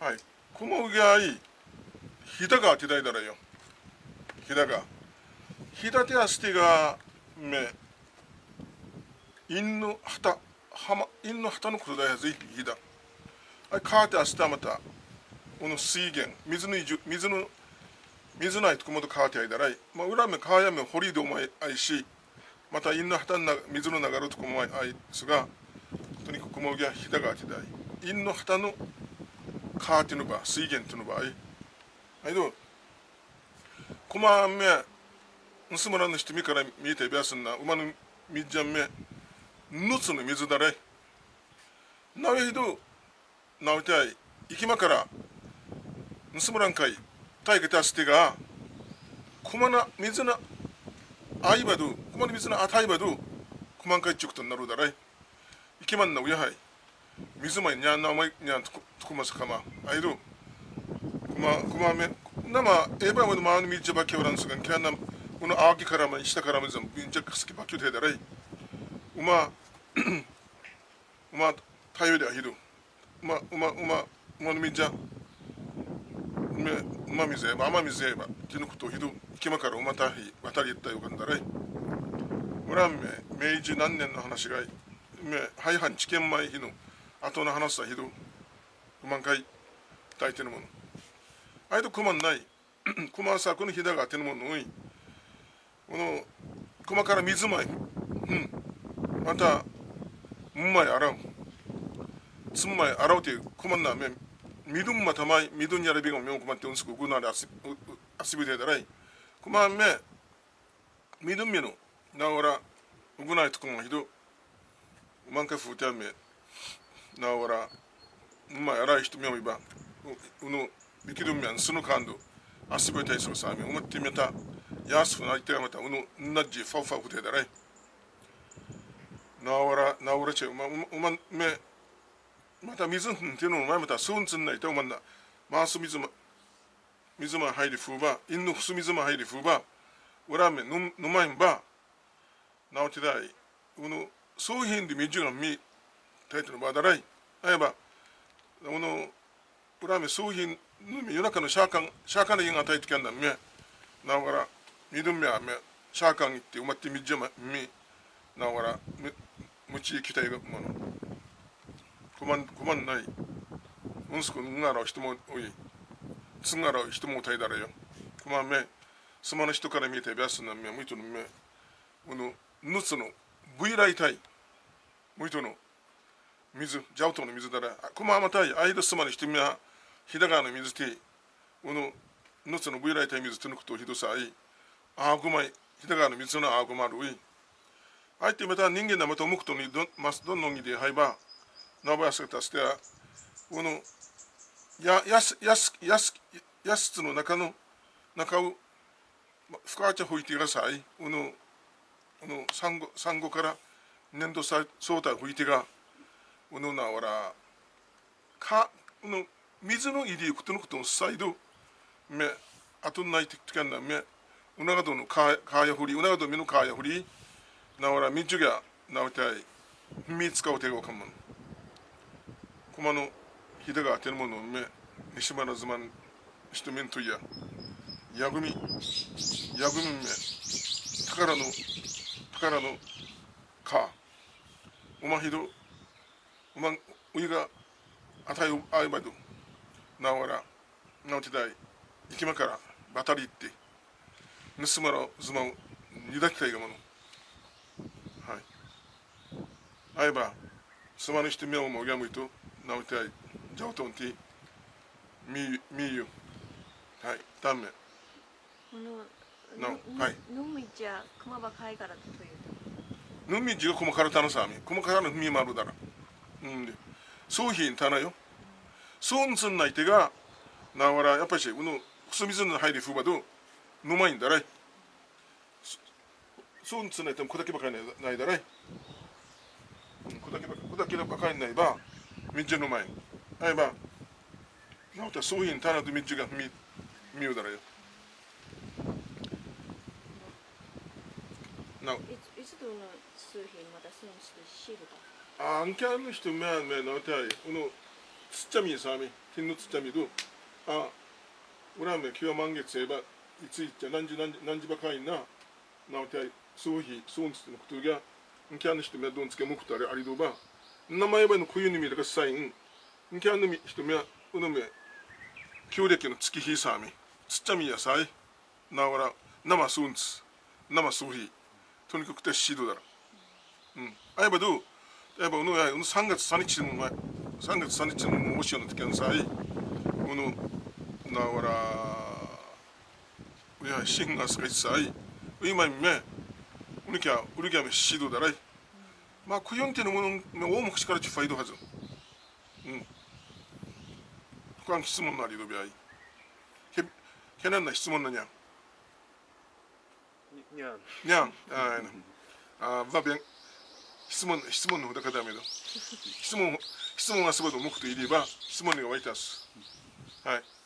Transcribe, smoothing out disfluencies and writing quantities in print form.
はい。구멍이 히다가 기다리더래요. 히다가. 히다테 아스티가 매 인누 하타 하마 인누 하타의ことだやつ히다. 아 카테 아스타 마타. この水源、水ないとこもと川手あいだらい。まあ、裏目川やめ堀りでお前あいし、また、インの旗の水の流れとこもあいすが、とにかくこもぎゃひだがあてだい。インの旗の川手の場、水源との場合。はいど、こまめ、盗まらぬ人みから見えてびやすんな、馬のみじゃんめ、ぬつの水だれ。なおひど、なおてあい、行きまから、盗まらんかい、大気たすてが、こまな水な、あいばど、こまな水なあたいばど、こまんかいちゅくとなるだらい。いきまんなうやはい。水まいにゃんなおまいにゃんとこまさかま。あいど、こまめ、なま、えばまのまのみちばきょうらんすがん、きゃんな、このあきからま、したからまずん、びんちゃくすきばきゅうてだらい。うま、たよりあひど。うまのみちゃ、うまみぜば、あまみぜば、きのことひど、いきまからうまたひ、渡りったよかんだらい。うらんめ、明治何年の話がい、はいはん知見前日の、後の話さひど、うまんかい、大抵のもの。あいとこまんない、こまさ、このひだがてのものおい、この、こまから水まい、また、うんまい洗う、つんまい洗うて、こまんなめ、みるんまたまい、みどんやらびがみょんこまってうんすく、ぐなりあすびてだらい、こまんめ、みどんみの、なおら、うぐないとこまひど、うまんかふうてあめ、なおら、うまい洗い人みょんいば、うの、びきどんみやん、すのかんど、あすびていそうさみ、うまってみた、やすふなりてやまた、うの、なっじ、ファウファウふてだらい、なおらちゃう、まめ、また水っていうのを前またそうんつんないとまんな。まあす水ま入りふうば、インのふす水ま入りふうば、うらめぬまいんば、なおてだい、うの、そうひんでみじゅがみ、タイトルばだらい。あやば、うの、うらめそうひんのみ夜中のシャーカンの家がたいときゃんだみ、なおがら、みどんみやめ、シャーカン行ってうまってみじゅまみ、なおがら、むちきたいがもの。こまんない。うんすくんがら人もおい、つんがら人もたいだらよ。こまめ、すまの人から見てべやすなめ、むいとのめ、ぬつの、ぶいらいたい、むいとの、水、じゃうとの水だら、こままたい、あいだすまの人みや、ひだがの水て、ぬつのぶいらいたい水とのことをひどさい、あごまい、ひだがの水のあごまるい。あいてまた人間なまとむくとにどんのぎではいば、なばやすかたしては、やすつの中を、深ちゃ吹いてください。産後から年度相対吹いてが、なわら、水の入りくとのことのサイド、あとないてきかんなめ、うながどのかやふり、うながどみのかやふり、なわら、みじゅが、なわたい、みつかうてごかんもん。こまの、ひだがあてるものめ、にしまらずまん、ひとめんとや、やぐみめ、宝のか、おまひど、ういが、あたいあいばど、なわら、なおてだい、いきまから、ばたりって、盗まらずまを、にだきたいがもの。はい。あいば、すまぬしてみょうもやむいと、なおてだい、じゃおとんて、みゆ。はい、だめ。はい。ぬみじゃ、くまばかいからというと。ぬみじがこまからたのさみ、こまからのみまるだら。そうひんたなよ。そうんつんないてが、なわら、やっぱりし、くすみずの入りふばど、ぬまいんだらい。そうんつんないてもこだけばかりないだらい。こだけばかりないば、みじのまい。あいば、なおたそうひんたなとみじがみゆだらよ。いつどの数品また選手シールだ。あんきゃの人めのたい、つっちゃみさみ、흰 숫자미도 아 우라면 기와 만개체 바 이츠이자 난지바카이나 나오테 소히 소운스のことがンキャンの人目どんつけもくとあれありどば名前ばの冬に見るかサインンキャンの人目うのめ旧暦の月日さみつっちゃみやさいなわら生ソンツ生ソヒとにかくてシードだらあやばどやばうのや3月3日の前3月3日のもしよの時間さいうのなわらいやシンガースがいさい今め우리가 시도 달아이 막 그형 때는 뭐는 오목 시가르치 파이도 하죠 그냥質問 날이도 비아이 걔는質問 나냐 냥 바뱅 質問 のほどかだめど質問がすばと目的いれば質問が湧いたすはい